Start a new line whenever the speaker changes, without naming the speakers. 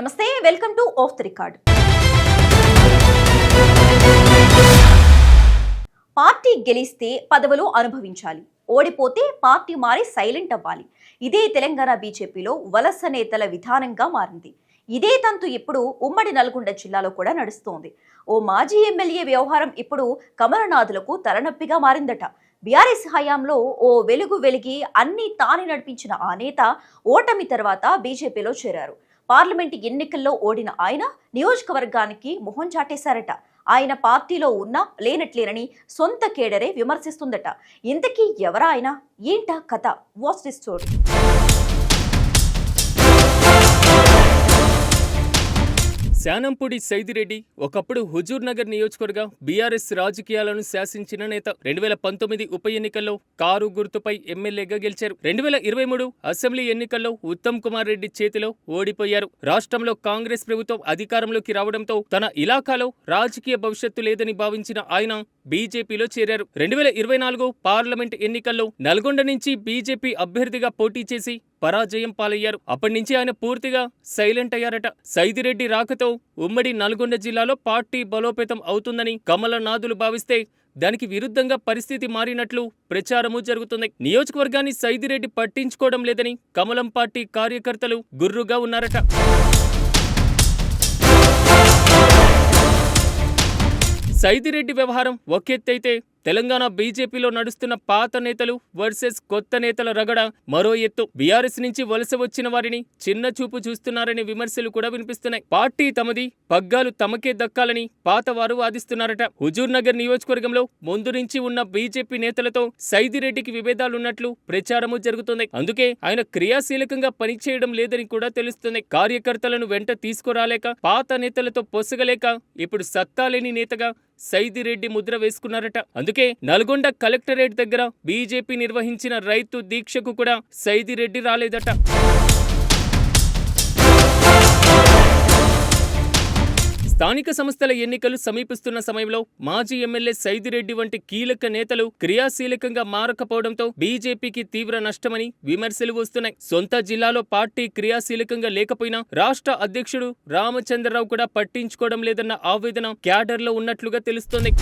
నమస్తే, welcome to of the record. Party గెలిస్తే పదవులు అనుభవించాలి, ఓడిపోతే పార్టీ మారి సైలెంట్ అవ్వాలి. ఇదే తెలంగాణ బీజేపీలో వలస నేతల విధానంగా మారింది. ఇదే తంతు ఇప్పుడు ఉమ్మడి నల్గొండ జిల్లాలో కూడా నడుస్తోంది. ఓ మాజీ ఎమ్మెల్యే వ్యవహారం ఇప్పుడు కమలనాథులకు తలనొప్పిగా మారిందట. బీఆర్ఎస్ హయాంలో ఓ వెలుగు వెలిగి అన్ని తానే నడిపించిన ఆ నేత ఓటమి తర్వాత బీజేపీలో చేరారు. పార్లమెంటు ఎన్నికల్లో ఓడిన ఆయన నియోజకవర్గానికి మొహం చాటేశారట. ఆయన పార్టీలో ఉన్నా లేనట్లేనని సొంత కేడరే విమర్శిస్తుందట. ఇంతకీ ఎవరా ఆయన, ఏంటా కథ? Watch this story.
Shanampudi Saidireddy ఒకప్పుడు హుజూర్ నగర్ నియోజకవర్గ బీఆర్ఎస్ రాజకీయాలను శాసించిన నేత. 2019 ఉప ఎన్నికల్లో కారు గుర్తుపై ఎమ్మెల్యేగా గెలిచారు. 2023 అసెంబ్లీ ఎన్నికల్లో ఉత్తమ్ కుమార్ రెడ్డి చేతిలో ఓడిపోయారు. రాష్ట్రంలో కాంగ్రెస్ ప్రభుత్వం అధికారంలోకి రావడంతో తన ఇలాకాలో రాజకీయ భవిష్యత్తు లేదని భావించిన ఆయన బీజేపీలో చేరారు. 2024 పార్లమెంట్ ఎన్నికల్లో నల్గొండ నుంచి బీజేపీ అభ్యర్థిగా పోటీ చేసి పరాజయం పాలయ్యారు. అప్పటి నుంచి ఆయన పూర్తిగా సైలెంట్ అయ్యారట. సైదిరెడ్డి రాకతో ఉమ్మడి నల్గొండ జిల్లాలో పార్టీ బలోపేతం అవుతుందని కమలనాథులు భావిస్తే దానికి విరుద్ధంగా పరిస్థితి మారినట్లు ప్రచారము జరుగుతుంది. నియోజకవర్గాన్ని సైదిరెడ్డి పట్టించుకోవడం లేదని కమలం పార్టీ కార్యకర్తలు గుర్రుగా ఉన్నారట. సైదిరెడ్డి వ్యవహారం ఒకెత్తైతే తెలంగాణ బీజేపీలో నడుస్తున్న పాత నేతలు వర్సెస్ కొత్త నేతల రగడ మరో ఎత్తు. బీఆర్ఎస్ నుంచి వలస వచ్చిన వారిని చిన్న చూపు చూస్తున్నారనే విమర్శలు కూడా వినిపిస్తున్నాయి. పార్టీ తమది, పగ్గాలు తమకే దక్కాలని పాతవారు వాదిస్తున్నారట. హుజూర్ నగర్ నియోజకవర్గంలో ముందు నుంచి ఉన్న బీజేపీ నేతలతో సైదిరెడ్డికి విభేదాలున్నట్లు ప్రచారము జరుగుతుంది. అందుకే ఆయన క్రియాశీలకంగా పనిచేయడం లేదని కూడా తెలుస్తుంది. కార్యకర్తలను వెంట తీసుకురాలేక, పాత నేతలతో పొసగలేక ఇప్పుడు సత్తాలేని నేతగా సైదిరెడ్డి ముద్ర వేసుకున్నారట. అందుకే నల్గొండ కలెక్టరేట్ దగ్గర బీజేపీ నిర్వహించిన రైతు దీక్షకు కూడా సైదిరెడ్డి రాలేదట. స్థానిక సంస్థల ఎన్నికలు సమీపిస్తున్న సమయంలో మాజీ ఎమ్మెల్యే సైదిరెడ్డి వంటి కీలక నేతలు క్రియాశీలకంగా మారకపోవడంతో బీజేపీకి తీవ్ర నష్టమని విమర్శలు వస్తున్నాయి. సొంత జిల్లాలో పార్టీ క్రియాశీలకంగా లేకపోయినా రాష్ట్ర అధ్యక్షుడు రామచంద్రరావు కూడా పట్టించుకోవడం లేదన్న ఆవేదన క్యాడర్లో ఉన్నట్లుగా తెలుస్తోంది.